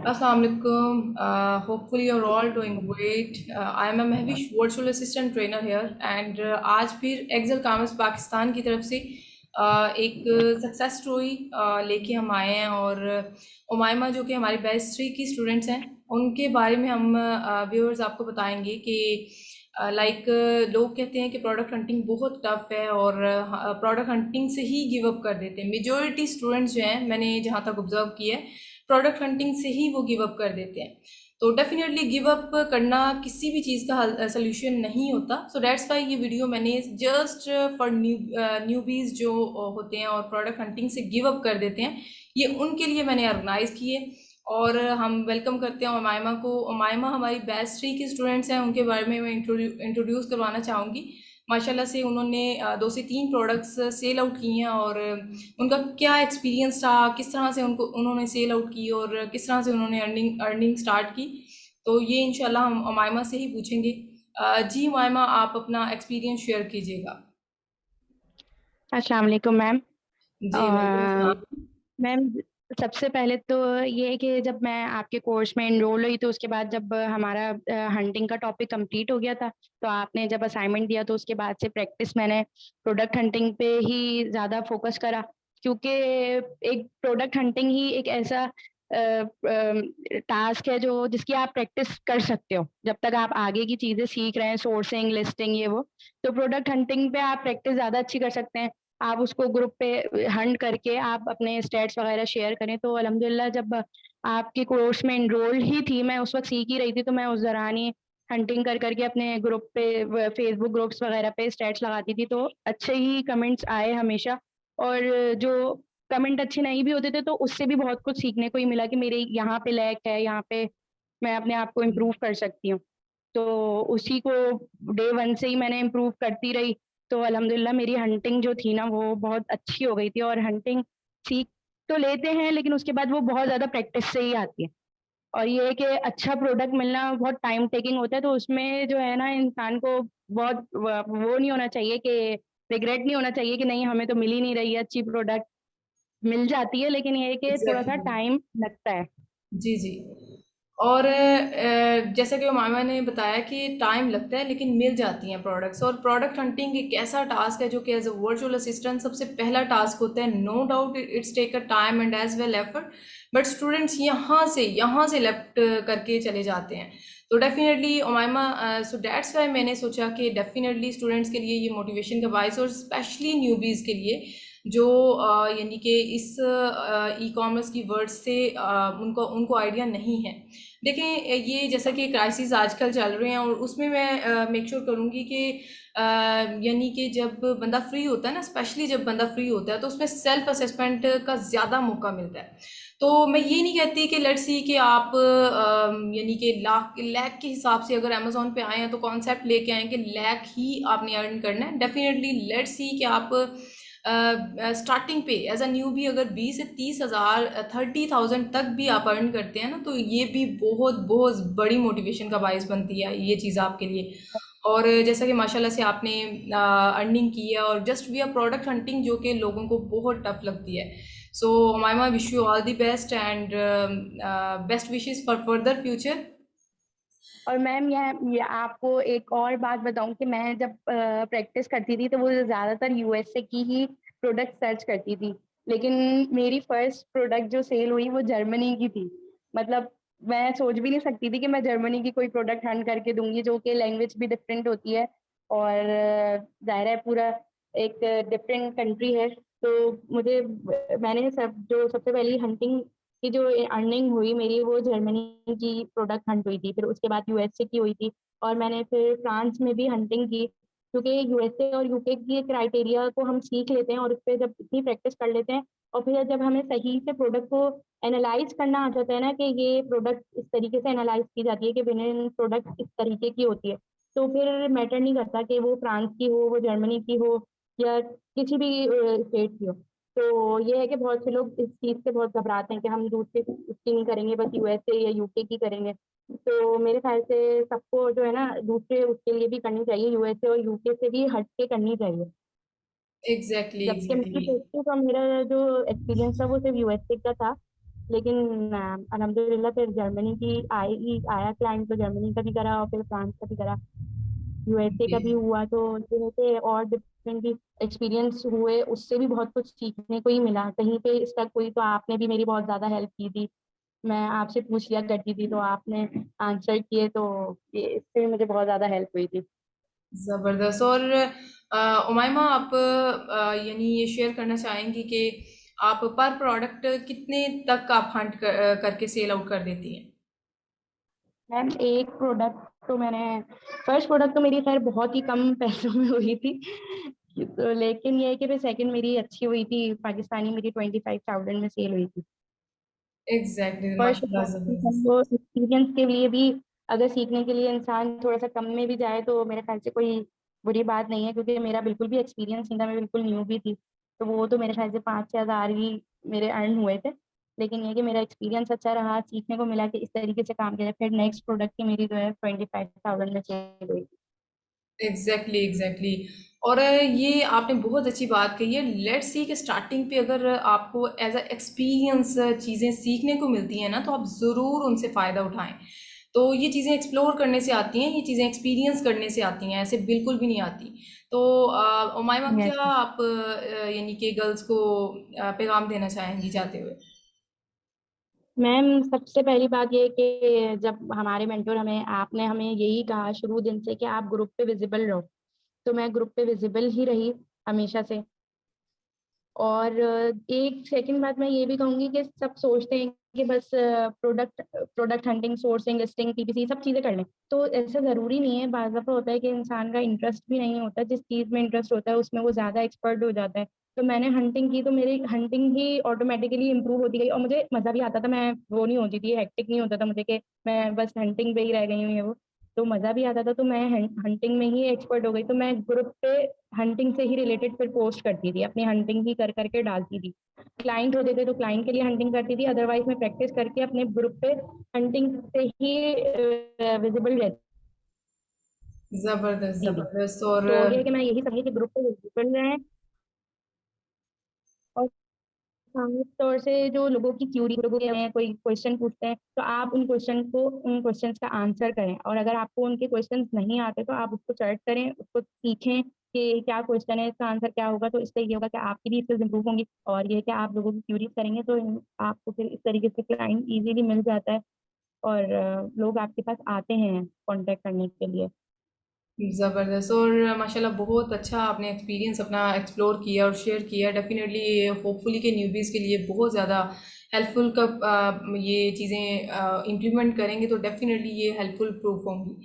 Assalamualaikum. Hopefully you're all doing great. I am a Mehwish virtual assistant trainer here and आज फिर Excel Commerce Pakistan की तरफ से एक सक्सेस स्टोरी लेके हम आए हैं और उमायमा जो कि हमारी बैच 3 की स्टूडेंट्स हैं उनके बारे में हम व्यूअर्स आपको बताएंगे कि लाइक लोग कहते हैं कि प्रोडक्ट हंटिंग बहुत टफ है और प्रोडक्ट हंटिंग से ही गिव अप कर देते हैं। मेजोरिटी स्टूडेंट्स जो हैं मैंने जहाँ तक ऑब्जर्व किया है प्रोडक्ट हंटिंग से ही वो गिव अप कर देते हैं। तो डेफिनेटली गिव अप करना किसी भी चीज़ का सोल्यूशन नहीं होता। सो दैट्स वाई ये वीडियो मैंने जस्ट फॉर न्यूबीज जो होते हैं और प्रोडक्ट हंटिंग से गिव अप कर देते हैं, ये उनके लिए मैंने ऑर्गेनाइज किए। और हम वेलकम करते हैं उमायमा को। उमायमा हमारी बैच 3 की स्टूडेंट्स हैं, उनके बारे में मैं इंट्रोड्यूस करवाना चाहूँगी। माशाल्लाह से उन्होंने 2 से 3 प्रोडक्ट्स सेल आउट किए हैं और उनका क्या एक्सपीरियंस था, किस तरह से उन्होंने सेल आउट की और किस तरह से उन्होंने अर्निंग स्टार्ट की, तो ये इंशाल्लाह हम उमायमा से ही पूछेंगे। जी उमायमा, आप अपना एक्सपीरियंस शेयर कीजिएगा। अस्सलाम वालेकुम मैम। जी वालेकुम अ, अस्सलाम। मैम, सबसे पहले तो ये है कि जब मैं आपके कोर्स में एनरोल हुई तो उसके बाद जब हमारा हंटिंग का टॉपिक कंप्लीट हो गया था, तो आपने जब असाइनमेंट दिया तो उसके बाद से प्रैक्टिस मैंने प्रोडक्ट हंटिंग पे ही ज़्यादा फोकस करा, क्योंकि एक प्रोडक्ट हंटिंग ही एक ऐसा टास्क है जो जिसकी आप प्रैक्टिस कर सकते हो जब तक आप आगे की चीज़ें सीख रहे हैं, सोर्सिंग, लिस्टिंग, ये वो। तो प्रोडक्ट हंटिंग पे आप प्रैक्टिस ज़्यादा अच्छी कर सकते हैं। आप उसको ग्रुप पे हंट करके आप अपने स्टेट्स वगैरह शेयर करें। तो अल्हम्दुलिल्लाह जब आपके कोर्स में एनरोल्ड ही थी, मैं उस वक़्त सीख ही रही थी, तो मैं उस दौरान ही हंटिंग कर कर के अपने ग्रुप पे फेसबुक ग्रुप्स वगैरह पे स्टेट्स लगाती थी, तो अच्छे ही कमेंट्स आए हमेशा। और जो कमेंट अच्छे नहीं भी होते थे तो उससे भी बहुत कुछ सीखने को ही मिला कि मेरे यहाँ पे लैक है, यहाँ पे मैं अपने आप को इम्प्रूव कर सकती हूँ। तो उसी को डे 1 से ही मैंने इम्प्रूव करती रही। तो अल्हम्दुलिल्लाह मेरी हंटिंग जो थी ना वो बहुत अच्छी हो गई थी। और हंटिंग सीख तो लेते हैं लेकिन उसके बाद वो बहुत ज़्यादा प्रैक्टिस से ही आती है। और ये है कि अच्छा प्रोडक्ट मिलना बहुत टाइम टेकिंग होता है, तो उसमें जो है ना इंसान को बहुत वो नहीं होना चाहिए कि रिग्रेट नहीं होना चाहिए कि नहीं हमें तो मिल ही नहीं रही है अच्छी प्रोडक्ट। मिल जाती है लेकिन ये है कि थोड़ा-सा एग्जैक्टली। टाइम लगता है। जी, जी। और जैसा कि उमामा ने बताया कि टाइम लगता है लेकिन मिल जाती हैं प्रोडक्ट्स। और प्रोडक्ट हंटिंग एक ऐसा टास्क है जो कि एज़ अ वर्चुअल असिस्टेंट सबसे पहला टास्क होता है। No doubt it's take a time and as well effort, but students यहाँ से लेफ्ट करके चले जाते हैं। तो डेफ़िनिटली उमामा, सो दैट्स व्हाई मैंने सोचा कि डेफ़िनिटली स्टूडेंट्स के लिए ये मोटिवेशन का बायस और स्पेशली न्यूबीज़ के लिए जो यानी कि इस ई-कॉमर्स की वर्ड से उनको उनको आइडिया नहीं है। देखें, ये जैसा कि क्राइसिस आजकल चल रहे हैं और उसमें मैं मेक श्योर करूँगी कि यानी कि जब बंदा फ्री होता है ना, स्पेशली जब बंदा फ्री होता है तो उसमें सेल्फ असेसमेंट का ज़्यादा मौका मिलता है। तो मैं ये नहीं कहती कि लेट्स सी कि आप यानी कि लाख लैख के हिसाब से अगर अमेज़न पे आए हैं तो कॉन्सेप्ट लेके आएँ कि लैख ही आपने अर्न करना है। डेफ़िनिटली लेट्स सी कि आप स्टार्टिंग पे एज अ न्यू भी अगर 20 से 30,000 30,000 तक भी आप अर्न करते हैं ना, तो ये भी बहुत बहुत बड़ी मोटिवेशन का बायस बनती है ये चीज़ आपके लिए। और जैसा कि माशाल्लाह से आपने अर्निंग की है और just we are product hunting जो कि लोगों को बहुत टफ लगती है। So Maima, wish you all the best and best wishes for further future. और मैम ये आपको एक और बात बताऊँ कि मैं जब प्रैक्टिस करती थी तो वो ज़्यादातर यूएसए की ही प्रोडक्ट सर्च करती थी। लेकिन मेरी फर्स्ट प्रोडक्ट जो सेल हुई वो जर्मनी की थी। मतलब मैं सोच भी नहीं सकती थी कि मैं जर्मनी की कोई प्रोडक्ट हंट करके दूँगी, जो कि लैंग्वेज भी डिफरेंट होती है और ज़ाहिर है पूरा एक डिफरेंट कंट्री है। तो मुझे मैंने जो सबसे पहली हंटिंग की जो अर्निंग हुई मेरी वो जर्मनी की प्रोडक्ट हंट हुई थी, फिर उसके बाद यूएसए की हुई थी और मैंने फिर फ्रांस में भी हंटिंग की, क्योंकि यूएसए और यूके की क्राइटेरिया को हम सीख लेते हैं और उस पे जब इतनी प्रैक्टिस कर लेते हैं और फिर जब हमें सही से प्रोडक्ट को एनालाइज करना आ जाता है ना कि ये प्रोडक्ट इस तरीके से एनालाइज की जाती है कि विनिन प्रोडक्ट इस तरीके की होती है, तो फिर मैटर नहीं करता कि वो फ्रांस की हो, वो जर्मनी की हो या किसी भी स्टेट की हो। तो ये है कि बहुत से लोग इस चीज़ से बहुत घबराते हैं कि हम दूसरे उसकी नहीं करेंगे, बस यूएसए या यूके की करेंगे। तो मेरे ख़्याल से सबको जो है ना दूसरे उसके लिए भी करनी चाहिए, यूएसए और यूके से भी हट के करनी चाहिए। एग्जैक्टली, जबकि मैं एग्जैक्टली। सोचती हूँ तो मेरा जो एक्सपीरियंस था वो सिर्फ़ यूएसए का था। लेकिन अल्हम्दुलिल्लाह फिर जर्मनी की आया क्लाइंट, तो जर्मनी का भी करा और फिर फ्रांस का भी करा, यूएसए जी। का भी हुआ। तो जो है और डिफरेंट भी एक्सपीरियंस हुए, उससे भी बहुत कुछ सीखने को ही मिला। कहीं पे स्टक हुई तो आपने भी मेरी बहुत ज़्यादा हेल्प की थी। मैं आपसे पूछ लिया करती थी तो आपने आंसर किए, तो ये इससे भी मुझे बहुत ज़्यादा हेल्प हुई थी। ज़बरदस्त। और उमाइमा, आप यानी ये शेयर करना चाहेंगी कि आप पर प्रोडक्ट कितने तक आप करके सेल आउट कर देती हैं? मैम एक प्रोडक्ट तो मैंने फर्स्ट प्रोडक्ट तो मेरी खैर बहुत ही कम पैसों में हुई थी, तो लेकिन ये है कि फिर सेकंड मेरी अच्छी हुई थी, पाकिस्तानी मेरी 25,000 में सेल हुई थी। एग्जैक्टली, फर्स्ट माशाल्लाह, जबरदस्त। वो एक्सपीरियंस के लिए भी, अगर सीखने के लिए इंसान थोड़ा सा कम में भी जाए तो मेरे ख्याल से कोई बुरी बात नहीं है, क्योंकि मेरा बिल्कुल भी एक्सपीरियंस नहीं था, मैं बिल्कुल न्यू भी थी। तो वो तो मेरे ख्याल से 5-6 हज़ार ही मेरे अर्न हुए थे। लेकिन ये कि मेरा एक्सपीरियंस अच्छा रहा, सीखने को मिला कि इस तरीके से काम किया जाए। फिर नेक्स्ट प्रोडक्ट की मेरी जो है 25,000 में सेल हुई। Exactly, exactly. और ये आपने बहुत अच्छी बात कही है। लेट्स सी कि स्टार्टिंग पे अगर आपको एज अ एक्सपीरियंस चीज़ें सीखने को मिलती हैं ना, तो आप ज़रूर उनसे फ़ायदा उठाएं। तो ये चीज़ें एक्सप्लोर करने से आती हैं, ये चीज़ें एक्सपीरियंस करने से आती हैं, ऐसे बिल्कुल भी नहीं आती। तो उमाइमा, यस। क्या आप यानी कि गर्ल्स को पैगाम देना चाहेंगी जाते हुए? मैम सबसे पहली बात ये है कि जब हमारे मेंटोर हमें आपने हमें यही कहा शुरू दिन से कि आप ग्रुप पे विजिबल रहो, तो मैं ग्रुप पे विजिबल ही रही हमेशा से। और एक सेकंड बात मैं ये भी कहूँगी कि सब सोचते हैं कि बस product product hunting, sourcing, listing, PPC सब चीज़ें कर लें। तो ऐसा ज़रूरी नहीं है, बाज़ दफ़ा होता है कि इंसान का इंटरेस्ट भी नहीं होता, जिस चीज़ में इंटरेस्ट होता है उसमें वो ज़्यादा एक्सपर्ट हो जाता है। तो मैंने हंटिंग की तो मेरी हंटिंग ही ऑटोमेटिकली इम्प्रूव होती गई और मुझे मज़ा भी आता था। मैं वो नहीं होती थी, हेक्टिक नहीं होता था मुझे कि मैं बस हंटिंग पे ही रह गई हूँ ये वो। तो मज़ा भी आता था, तो मैं हंटिंग में ही एक्सपर्ट हो गई। तो मैं ग्रुप पे हंटिंग से ही रिलेटेड फिर पोस्ट करती थी, अपनी हंटिंग ही कर करके डालती थी। क्लाइंट होते थे तो क्लाइंट के लिए हंटिंग करती थी, अदरवाइज मैं प्रैक्टिस करके अपने ग्रुप पे हंटिंग से ही विजिबल ज़बरदस्त, रहती थी। ज़बरदस्त। और तो ये है कि मैं यही समझी कि ग्रुप पे विजिबल रहें। और खास तौर से जो लोगों की क्यूरी, लोगों के हमें कोई क्वेश्चन पूछते हैं तो आप उन क्वेश्चंस का आंसर करें, और अगर आपको उनके क्वेश्चंस नहीं आते तो आप उसको सर्च करें, उसको सीखें कि क्या क्वेश्चन है, इसका आंसर क्या होगा। तो इससे ये होगा कि आपकी भी स्किल्स इंप्रूव होंगी, और ये कि आप लोगों की क्यूरीज करेंगे तो आपको फिर इस तरीके से क्लाइंट इजीली मिल जाता है, और लोग आपके पास आते हैं कॉन्टेक्ट करने के लिए। ज़बरदस्त। और माशाल्लाह बहुत अच्छा आपने एक्सपीरियंस अपना एक्सप्लोर किया और शेयर किया। डेफ़िनेटली ये होपफुली के न्यूबीज़ के लिए बहुत ज़्यादा हेल्पफुल, कब ये चीज़ें इम्प्लीमेंट करेंगे तो डेफ़िनेटली ये हेल्पफुल प्रूफ होंगी।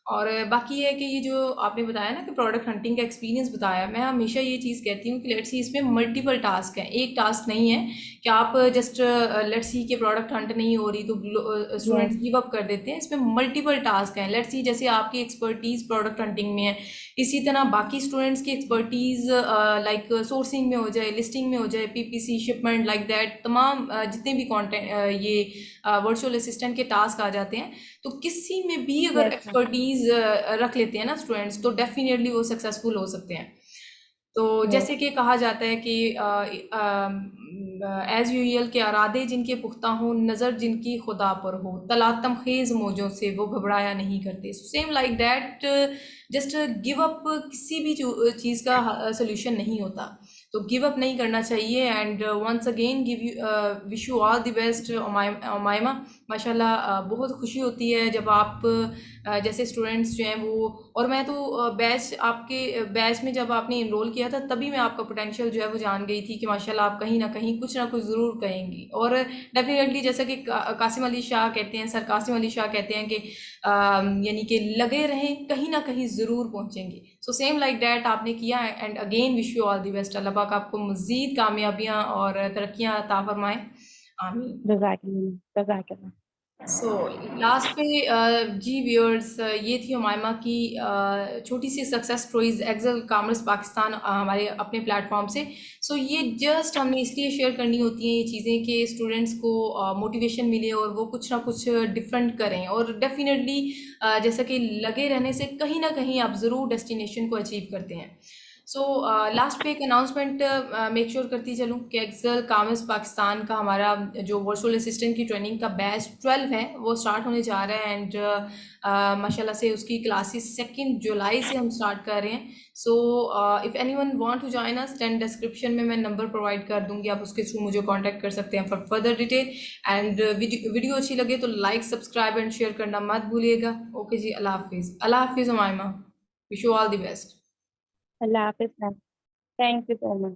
और बाकी ये है कि ये जो आपने बताया ना कि प्रोडक्ट हंटिंग का एक्सपीरियंस बताया, मैं हमेशा ये चीज़ कहती हूँ कि लेट्स सी इसमें मल्टीपल टास्क हैं, एक टास्क नहीं है कि आप जस्ट लेट्स सी के प्रोडक्ट हंट नहीं हो रही तो स्टूडेंट्स यस। गिव अप कर देते हैं। इसमें मल्टीपल टास्क हैं। लेट्स सी जैसे आपकी एक्सपर्टीज प्रोडक्ट हंटिंग में है, इसी तरह बाकी स्टूडेंट्स की एक्सपर्टीज लाइक सोर्सिंग में हो जाए, लिस्टिंग में हो जाए, पीपीसी, शिपमेंट, लाइक दैट तमाम जितने भी कंटेंट ये वर्चुअल असिस्टेंट के टास्क आ जाते हैं। तो किसी में भी अगर यस मैम। एक्सपर्टीज रख लेते हैं ना स्टूडेंट्स, तो डेफिनेटली वो सक्सेसफुल हो सकते हैं। तो यस। जैसे कि कहा जाता है कि एज यूजुअल के अरादे जिनके पुख्ता हों, नज़र जिनकी खुदा पर हो, तलातम खेज मौजों से वो घबराया नहीं करते। Same like that, just give up किसी भी चीज़ का सोल्यूशन नहीं होता। तो गिव अप नहीं करना चाहिए। And once again give you wish you all the best Umaima. माशाल्लाह बहुत खुशी होती है जब आप जैसे स्टूडेंट्स जो हैं वो, और मैं तो बैच आपके बैच में जब आपने इनरोल किया था तभी मैं आपका पोटेंशियल जो है वो जान गई थी कि माशाल्लाह आप कहीं ना कुछ ज़रूर कहेंगी। और डेफिनेटली जैसा कि कासिम अली शाह कहते हैं, सर कासिम अली शाह कहते हैं कि यानी कि लगे रहें, कहीं ना कहीं ज़रूर पहुँचेंगे। सो सेम लाइक डैट आपने किया। And again wish you all the best. अल्लाह पाक आपको मज़ीद कामयाबियाँ और तरक्कियाँ अता फरमाएँ। आमीन। जजाकल्ला। जजाकल्ला। सो लास्ट पे जी व्यूअर्स, ये थी हुमायमा की छोटी सी success stories Excel Commerce Pakistan हमारे अपने प्लेटफॉर्म से। सो ये जस्ट हमने इसलिए शेयर करनी होती हैं ये चीज़ें कि स्टूडेंट्स को मोटिवेशन मिले और वो कुछ ना कुछ डिफरेंट करें। और डेफिनेटली जैसा कि लगे रहने से कहीं ना कहीं आप ज़रूर डेस्टिनेशन को अचीव करते हैं। सो लास्ट पे एक अनाउंसमेंट मेक श्योर करती चलूँ कि एक्सेल कामर्स पाकिस्तान का हमारा जो वर्चुअल असिस्टेंट की ट्रेनिंग का बैच 12 है वो स्टार्ट होने जा रहा है। एंड माशाल्लाह से उसकी क्लासेस 2 जुलाई से हम स्टार्ट कर रहे हैं। So if anyone want to join us, then description में मैं नंबर प्रोवाइड कर दूंगी, आप उसके थ्रू मुझे कांटेक्ट कर सकते हैं for further detail. And video अच्छी लगे तो लाइक सब्सक्राइब एंड शेयर करना मत भूलिएगा। ओके जी, अल्लाह हाफिज़। अल्लाह हाफिज़ Umaima, wish you all the best. अल्लाह हाफ़िज़ ma'am. Thank you so much.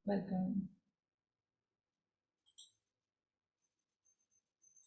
Welcome.